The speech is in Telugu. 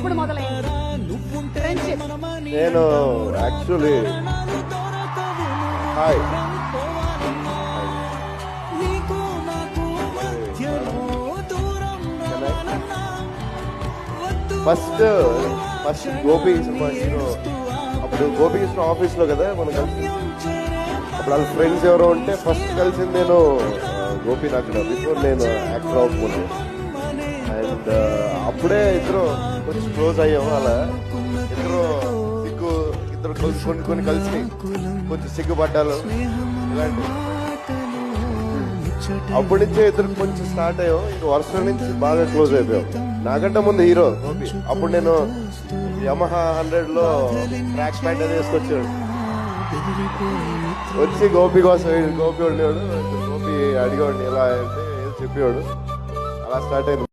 ఎప్పుడు మొదలైంది ఫ్రెండ్షిప్? నేను actually hi first Gopikrishna hero. అప్పుడు గోపీకృష్ణ ఆఫీస్లో కదా మనం కలిసి, అప్పుడు వాళ్ళ ఫ్రెండ్స్ ఎవరో ఉంటే ఫస్ట్ కలిసింది నేను గోపీని అక్కడ, బిఫోర్ నేను యాక్టర్ అవ్వకపోతే. అండ్ అప్పుడే ఇద్దరు కొంచెం క్లోజ్ అయ్యాము. అలా ఇద్దరు కొన్ని కలిసి కొంచెం సిగ్గుపడ్డాలు ఇలాంటి. అప్పటి నుంచే ఇద్దరు కొంచెం స్టార్ట్ అయ్యాం. ఇంక వరుస నుంచి బాగా క్లోజ్ అయిపోయాం. నాకంటే ముందు హీరో గోపి. అప్పుడు నేను యమహా 100లో ట్రాక్ ప్యాంట్ అది వేసుకొచ్చాడు. వచ్చి గోపి కోసం గోపి ఉండేవాడు. గోపి అడిగేవాడిని ఇలా అంటే చెప్పేవాడు. అలా స్టార్ట్ అయింది.